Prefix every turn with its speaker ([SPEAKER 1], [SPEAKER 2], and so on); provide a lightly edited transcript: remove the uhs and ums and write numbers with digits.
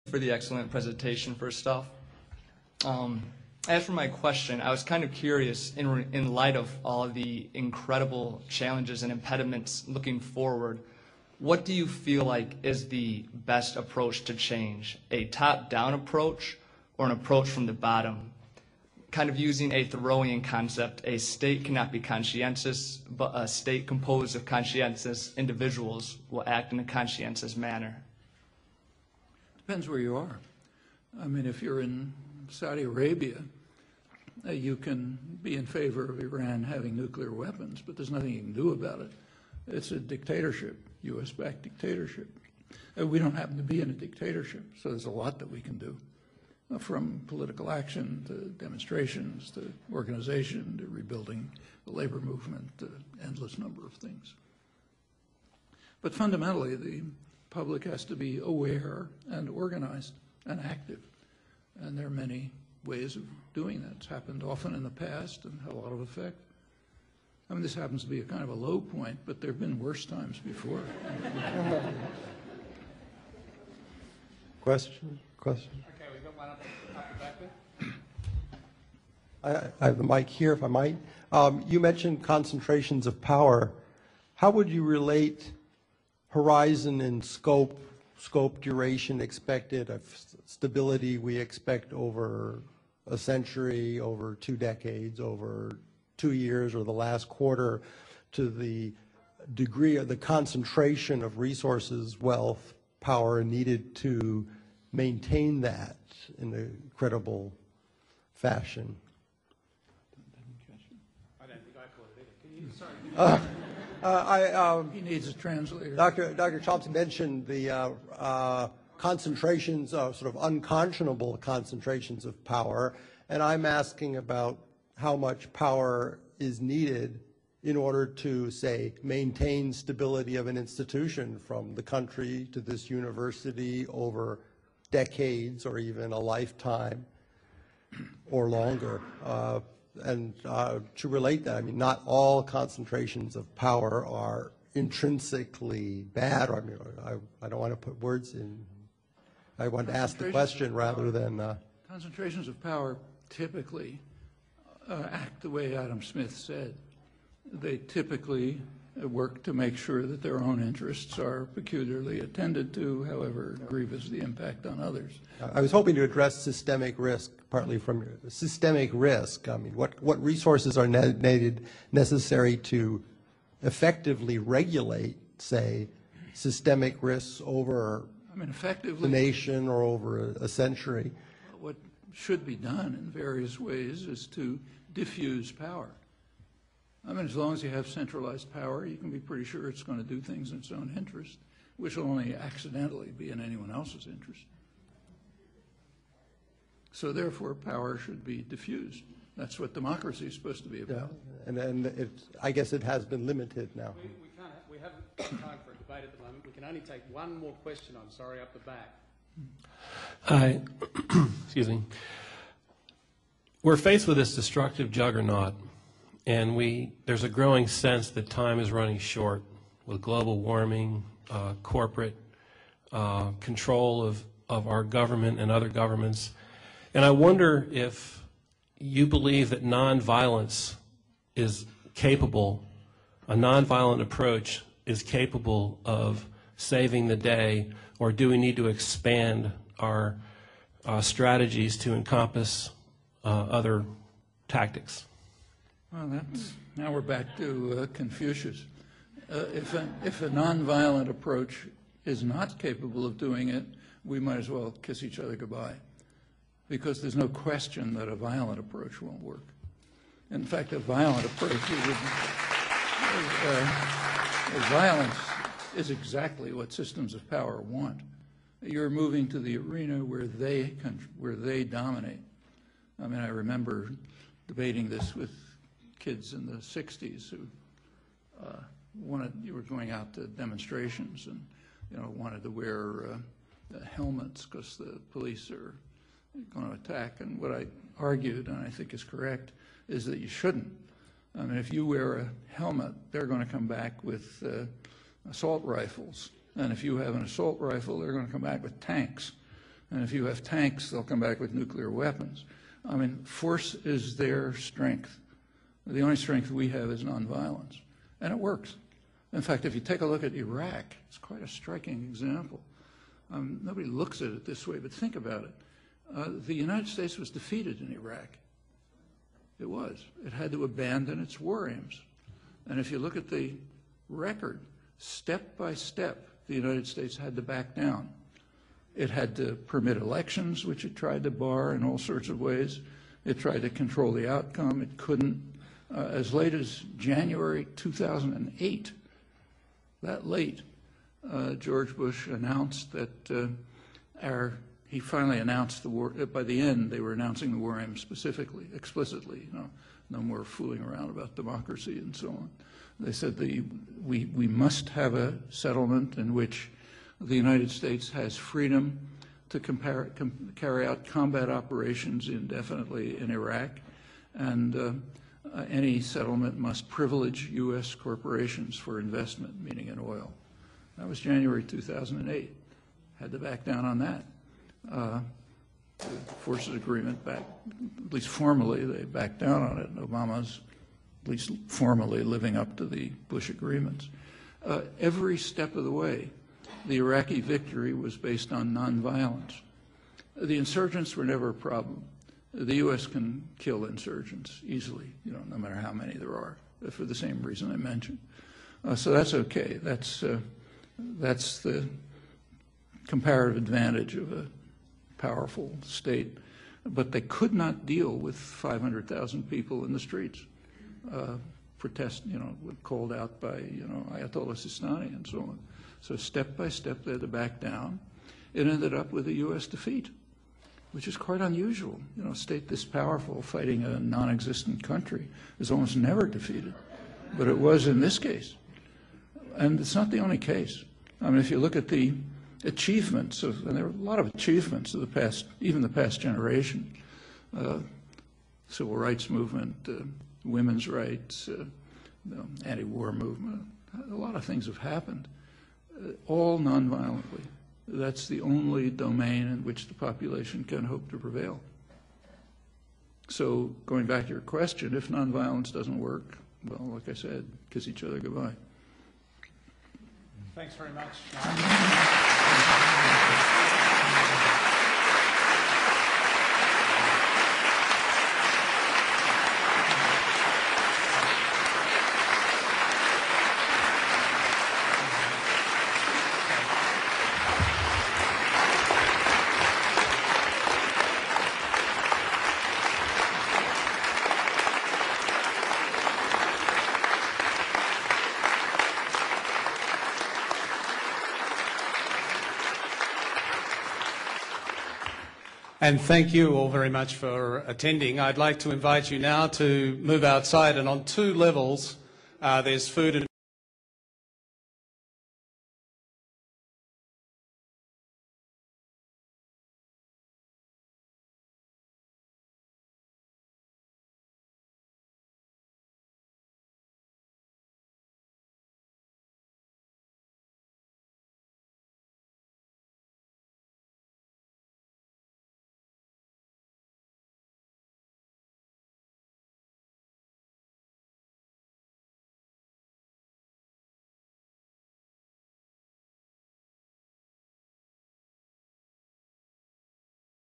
[SPEAKER 1] for the excellent presentation, first off. As for my question, I was kind of curious, in light of all of the incredible challenges and impediments looking forward, what do you feel like is the best approach to change? A top-down approach or an approach from the bottom? Kind of using a Thoreauian concept, a state cannot be conscientious, but a state composed of conscientious individuals will act in a conscientious manner.
[SPEAKER 2] Depends where you are. I mean, if you're in Saudi Arabia, you can be in favor of Iran having nuclear weapons, but there's nothing you can do about it. It's a dictatorship, U.S.-backed dictatorship. We don't happen to be in a dictatorship, so there's a lot that we can do, from political action to demonstrations to organization to rebuilding the labor movement, endless number of things. But fundamentally, the public has to be aware and organized and active. And there are many ways of doing that. It's happened often in the past and had a lot of effect. I mean, this happens to be a kind of a low point, but there have been worse times before.
[SPEAKER 3] Question?
[SPEAKER 4] Okay, we've got one up the back there.
[SPEAKER 3] I have the mic here, if I might. You mentioned concentrations of power. How would you relate horizon and scope, duration expected, of stability we expect over a century, over 2 decades, over 2 years, or the last quarter, to the degree of the concentration of resources, wealth, power needed to maintain that in a credible fashion?
[SPEAKER 4] I don't think I caught it either. Can you, sorry.
[SPEAKER 2] He needs a translator.
[SPEAKER 3] Dr. Chomsky mentioned the concentrations, sort of unconscionable concentrations of power, and I'm asking about how much power is needed in order to, say, maintain stability of an institution, from the country to this university, over decades or even a lifetime or longer. And to relate that, I mean, not all concentrations of power are intrinsically bad. I mean, I don't want to put words in. I want to ask the question rather than...
[SPEAKER 2] Concentrations of power typically act the way Adam Smith said. They typically work to make sure that their own interests are peculiarly attended to, however grievous the impact on others.
[SPEAKER 3] I was hoping to address systemic risk, partly from systemic risk. I mean, what resources are necessary to effectively regulate, say, systemic risks over the nation or over a century?
[SPEAKER 2] What should be done in various ways is to diffuse power. I mean, as long as you have centralized power, you can be pretty sure it's going to do things in its own interest, which will only accidentally be in anyone else's interest. So therefore, power should be diffused. That's what democracy is supposed to be about.
[SPEAKER 3] Yeah. And I guess it has been limited now.
[SPEAKER 4] We haven't time for a debate at the moment. We can only take one more question, I'm sorry, up the back.
[SPEAKER 5] Hi. Excuse me. We're faced with this destructive juggernaut, and there's a growing sense that time is running short with global warming, corporate control of our government and other governments. And I wonder if you believe that nonviolence is capable, a nonviolent approach is capable of saving the day, or do we need to expand our strategies to encompass other tactics?
[SPEAKER 2] Well, now we're back to Confucius. If a nonviolent approach is not capable of doing it, we might as well kiss each other goodbye, because there's no question that a violent approach won't work. In fact, a violent approach violence is exactly what systems of power want. You're moving to the arena where they dominate. I mean, I remember debating this with kids in the 60s who you were going out to demonstrations and wanted to wear helmets because the police are going to attack. And what I argued, and I think is correct, is that you shouldn't. I mean, if you wear a helmet, they're going to come back with assault rifles. And if you have an assault rifle, they're going to come back with tanks. And if you have tanks, they'll come back with nuclear weapons. I mean, force is their strength. The only strength we have is nonviolence. And it works. In fact, if you take a look at Iraq, it's quite a striking example. Nobody looks at it this way, but think about it. The United States was defeated in Iraq. It was. It had to abandon its war aims. And if you look at the record, step by step, the United States had to back down. It had to permit elections, which it tried to bar in all sorts of ways. It tried to control the outcome. It couldn't. As late as January 2008, that late, George Bush announced that he finally announced the war. By the end, they were announcing the war aims specifically, explicitly. No more fooling around about democracy and so on. They said we must have a settlement in which the United States has freedom to carry out combat operations indefinitely in Iraq, and any settlement must privilege U.S. corporations for investment, meaning in oil. That was January 2008. Had to back down on that. The Forces Agreement back, at least formally, they backed down on it. Obama's at least formally living up to the Bush agreements. Every step of the way, the Iraqi victory was based on nonviolence. The insurgents were never a problem. The U.S. can kill insurgents easily, no matter how many there are, for the same reason I mentioned. So that's okay. That's the comparative advantage of a powerful state. But they could not deal with 500,000 people in the streets, called out by Ayatollah Sistani and so on. So step by step they had to back down. It ended up with a U.S. defeat, which is quite unusual. A state this powerful fighting a non-existent country is almost never defeated, but it was in this case. And it's not the only case. I mean, if you look at the achievements and there are a lot of achievements of the past, even the past generation, civil rights movement, women's rights, anti-war movement, a lot of things have happened, all nonviolently. That's the only domain in which the population can hope to prevail. So going back to your question, if nonviolence doesn't work, well, like I said, kiss each other goodbye.
[SPEAKER 4] Thanks very much. And thank you all very much for attending. I'd like to invite you now to move outside, and on 2 levels there's food and